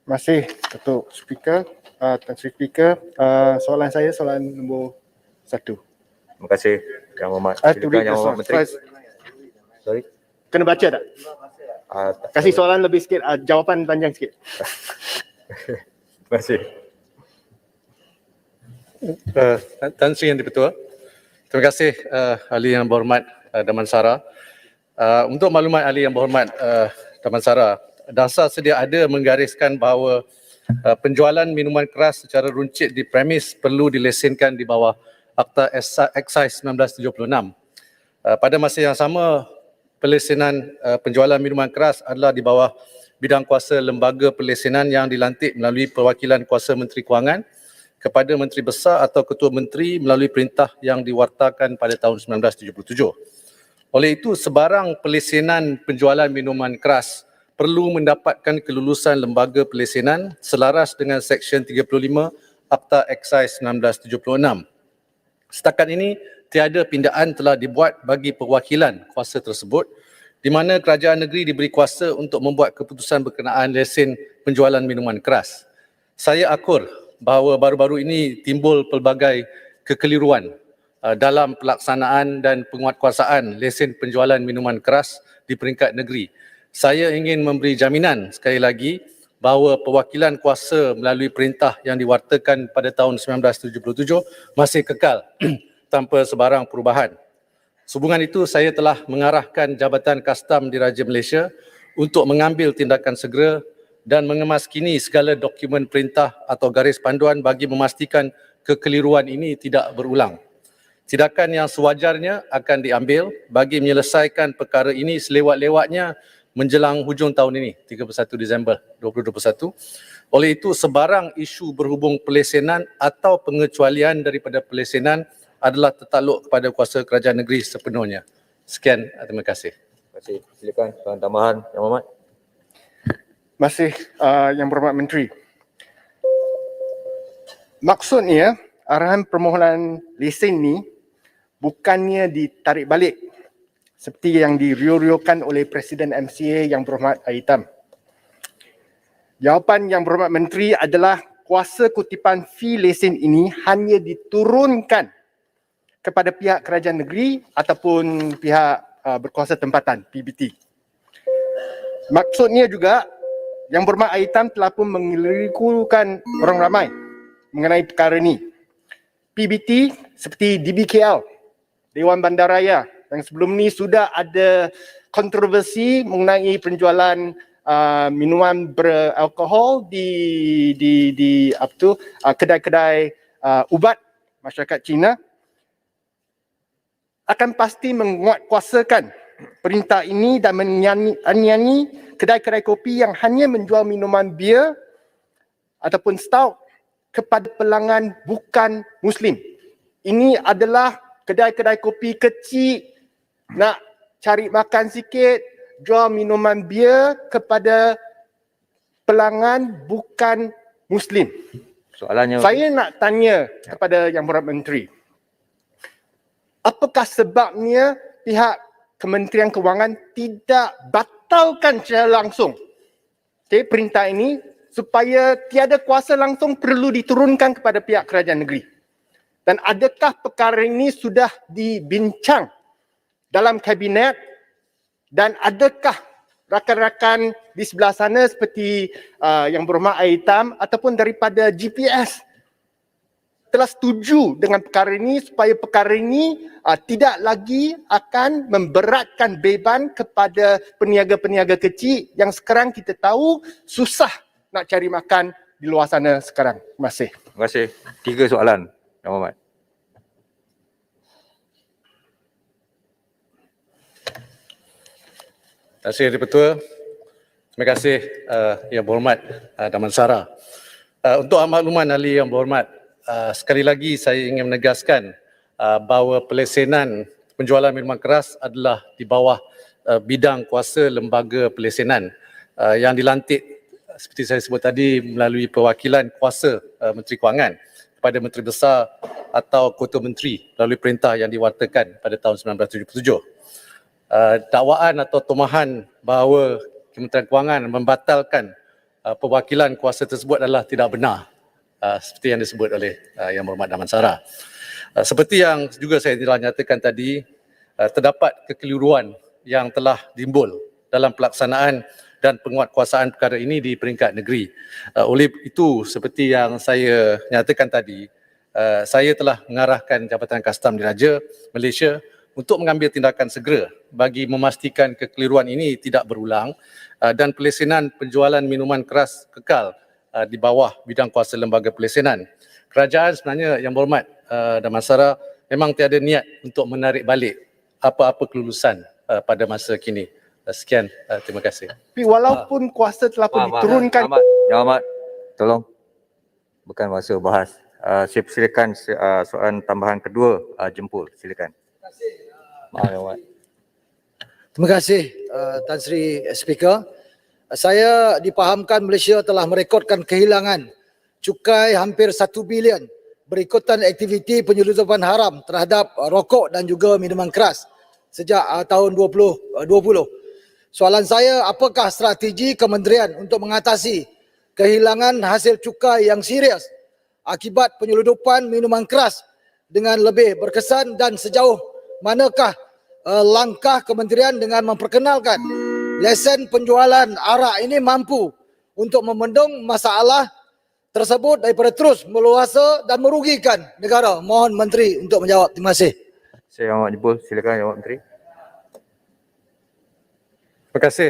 Masih Datuk Speaker, Tan Sri Speaker. Soalan saya soalan nombor 1. Terima kasih Yang Hormat. Silakan Yang Hormat Menteri. Sorry. Kena baca tak? Kasih soalan lebih sikit, jawapan panjang sikit. Terima kasih. Tan Sri Yang Di-Pertua. Terima kasih Ahli Yang Berhormat Damansara. Untuk maklumat Ahli Yang Berhormat Damansara, dasar sedia ada menggariskan bahawa penjualan minuman keras secara runcit di premis perlu dilesenkan di bawah Akta Excise 1976. Pada masa yang sama, pelesenan penjualan minuman keras adalah di bawah bidang kuasa lembaga pelesenan yang dilantik melalui perwakilan kuasa Menteri Kewangan kepada Menteri Besar atau Ketua Menteri melalui perintah yang diwartakan pada tahun 1977. Oleh itu, sebarang pelesenan penjualan minuman keras perlu mendapatkan kelulusan lembaga pelesenan selaras dengan Seksyen 35 Akta Excise 1976. Setakat ini, tiada pindaan telah dibuat bagi perwakilan kuasa tersebut di mana kerajaan negeri diberi kuasa untuk membuat keputusan berkenaan lesen penjualan minuman keras. Saya akur bahawa baru-baru ini timbul pelbagai kekeliruan dalam pelaksanaan dan penguatkuasaan lesen penjualan minuman keras di peringkat negeri. Saya ingin memberi jaminan sekali lagi bahawa perwakilan kuasa melalui perintah yang diwartakan pada tahun 1977 masih kekal tanpa sebarang perubahan. Sehubungan itu, saya telah mengarahkan Jabatan Kastam Diraja Malaysia untuk mengambil tindakan segera dan mengemaskini segala dokumen perintah atau garis panduan bagi memastikan kekeliruan ini tidak berulang. Tindakan yang sewajarnya akan diambil bagi menyelesaikan perkara ini selewat-lewatnya menjelang hujung tahun ini, 31 Disember 2021. Oleh itu, sebarang isu berhubung pelesenan atau pengecualian daripada pelesenan adalah tertakluk kepada kuasa kerajaan negeri sepenuhnya. Sekian, terima kasih. Terima kasih. Silakan soalan tambahan Yang Hormat. Masih Yang Berhormat Menteri. Maksudnya arahan permohonan lesen ni bukannya ditarik balik seperti yang diriu-riukan oleh Presiden MCA Yang Berhormat Aitam. Jawapan Yang Berhormat Menteri adalah kuasa kutipan fee lesen ini hanya diturunkan kepada pihak kerajaan negeri ataupun pihak berkuasa tempatan PBT. Maksudnya juga Yang Berhormat Aitam telah pun mengelirikukan orang ramai mengenai perkara ini. PBT seperti DBKL, Dewan Bandaraya, yang sebelum ni sudah ada kontroversi mengenai penjualan minuman beralkohol di kedai-kedai ubat masyarakat Cina, akan pasti menguatkuasakan perintah ini dan menyanyi kedai-kedai kopi yang hanya menjual minuman bir ataupun stout kepada pelanggan bukan Muslim. Ini adalah kedai-kedai kopi kecil nak cari makan sikit, jual minuman bir kepada pelanggan bukan Muslim. Soalannya. Saya nak tanya kepada Yang Berhormat Menteri, apakah sebabnya pihak Kementerian Kewangan tidak batalkan secara langsung perintah ini supaya tiada kuasa langsung perlu diturunkan kepada pihak kerajaan negeri? Dan adakah perkara ini sudah dibincang dalam kabinet dan adakah rakan-rakan di sebelah sana seperti Yang Berhormat Aitam ataupun daripada GPS telah setuju dengan perkara ini supaya perkara ini tidak lagi akan memberatkan beban kepada peniaga-peniaga kecil yang sekarang kita tahu susah nak cari makan di luar sana sekarang. Terima kasih. Terima kasih. 3 soalan Yang Hormat. Terima kasih Di-Pertua. Terima kasih Yang Berhormat Damansara. Untuk makluman Ahli Yang Berhormat, sekali lagi saya ingin menegaskan bahawa pelesenan penjualan minuman keras adalah di bawah bidang kuasa lembaga pelesenan yang dilantik seperti saya sebut tadi melalui perwakilan kuasa Menteri Kewangan kepada Menteri Besar atau Ketua Menteri melalui perintah yang diwartakan pada tahun 1977. Dakwaan atau tumahan bahawa Kementerian Kewangan membatalkan perwakilan kuasa tersebut adalah tidak benar seperti yang disebut oleh Yang Berhormat Damansara. Seperti yang juga saya telah nyatakan tadi, terdapat kekeliruan yang telah timbul dalam pelaksanaan dan penguatkuasaan perkara ini di peringkat negeri. Oleh itu, seperti yang saya nyatakan tadi, saya telah mengarahkan Jabatan Kastam Diraja Malaysia untuk mengambil tindakan segera bagi memastikan kekeliruan ini tidak berulang dan pelesenan penjualan minuman keras kekal di bawah bidang kuasa lembaga pelesenan. Kerajaan sebenarnya, Yang Berhormat Damansara, memang tiada niat untuk menarik balik apa-apa kelulusan pada masa kini. Sekian, terima kasih. Tapi walaupun kuasa telah pun diturunkan, Yang Amat, tolong. Bukan masa bahas. Saya persilakan soalan tambahan kedua, Jempol. Silakan. Maaf, Yang Amat. Terima kasih Tan Sri Speaker. Saya dipahamkan Malaysia telah merekodkan kehilangan cukai hampir 1 bilion berikutan aktiviti penyeludupan haram terhadap rokok dan juga minuman keras sejak tahun 2020. Soalan saya, apakah strategi kementerian untuk mengatasi kehilangan hasil cukai yang serius akibat penyeludupan minuman keras dengan lebih berkesan dan sejauh manakah langkah kementerian dengan memperkenalkan lesen penjualan arak ini mampu untuk membendung masalah tersebut daripada terus meluasa dan merugikan negara? Mohon Menteri untuk menjawab. Terima kasih. Saya Yang Amat Jempol. Silakan Yang Amat Menteri. Terima kasih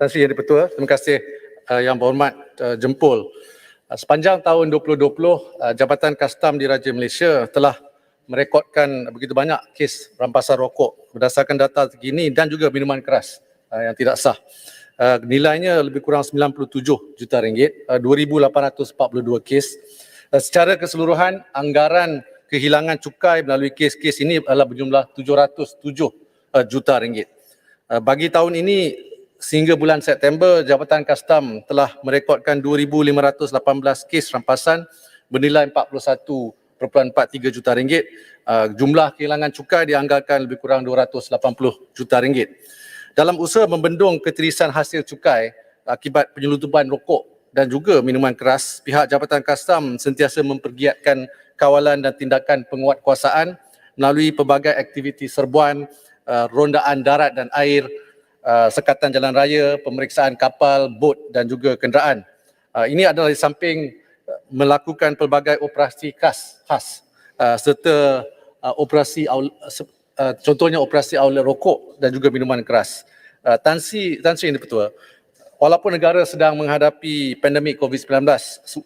Tan Sri Yang di-Pertua. Terima kasih Yang Berhormat Jempol. Sepanjang tahun 2020, Jabatan Kastam Diraja Malaysia telah merekodkan begitu banyak kes rampasan rokok berdasarkan data terkini dan juga minuman keras yang tidak sah. Nilainya lebih kurang 97 juta ringgit, 2,842 kes. Secara keseluruhan, anggaran kehilangan cukai melalui kes-kes ini adalah berjumlah 707 juta ringgit. Bagi tahun ini, sehingga bulan September, Jabatan Kastam telah merekodkan 2,518 kes rampasan bernilai 41.43 juta ringgit. Jumlah kehilangan cukai dianggarkan lebih kurang 280 juta ringgit. Dalam usaha membendung ketirisan hasil cukai akibat penyeludupan rokok dan juga minuman keras, pihak Jabatan Kastam sentiasa mempergiatkan kawalan dan tindakan penguatkuasaan melalui pelbagai aktiviti serbuan, rondaan darat dan air, sekatan jalan raya, pemeriksaan kapal, bot dan juga kenderaan. Ini adalah di samping melakukan pelbagai operasi khas serta operasi contohnya operasi outlet rokok dan juga minuman keras. Tan Sri Yang di-Pertua, walaupun negara sedang menghadapi pandemik COVID-19,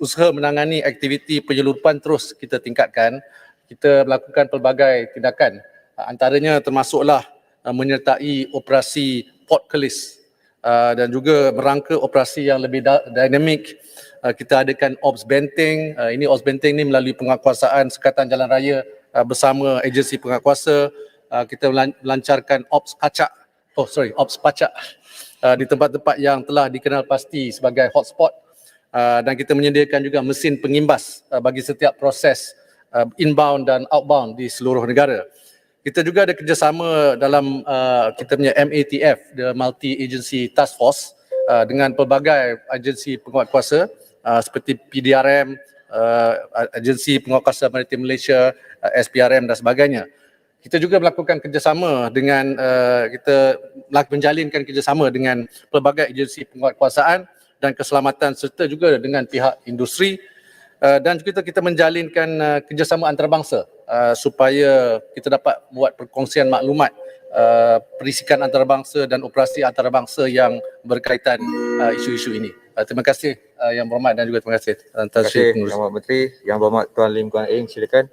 usaha menangani aktiviti penyeludupan terus kita tingkatkan. Kita melakukan pelbagai tindakan, antaranya termasuklah menyertai operasi port kelis dan juga merangka operasi yang lebih dinamik. Kita adakan Ops Benteng. Ini Ops Benteng ni melalui penguatkuasaan Sekatan Jalan Raya bersama agensi penguatkuasa. Kita melancarkan Ops Pacak di tempat-tempat yang telah dikenal pasti sebagai hotspot, dan kita menyediakan juga mesin pengimbas bagi setiap proses inbound dan outbound di seluruh negara. Kita juga ada kerjasama dalam kita punya MATF, the Multi Agency Task Force, dengan pelbagai agensi penguatkuasa seperti PDRM, Agensi Penguatkuasa Maritim Malaysia, SPRM dan sebagainya. Kita juga melakukan kerjasama dengan menjalinkan kerjasama dengan pelbagai agensi penguatkuasaan dan keselamatan serta juga dengan pihak industri, dan juga kita menjalinkan kerjasama antarabangsa supaya kita dapat buat perkongsian maklumat, perisikan antarabangsa dan operasi antarabangsa yang berkaitan isu-isu ini. Terima kasih Yang Berhormat dan juga terima kasih Terima kasih Yang Berhormat Menteri. Yang Berhormat Tuan Lim Guan Eng, silakan.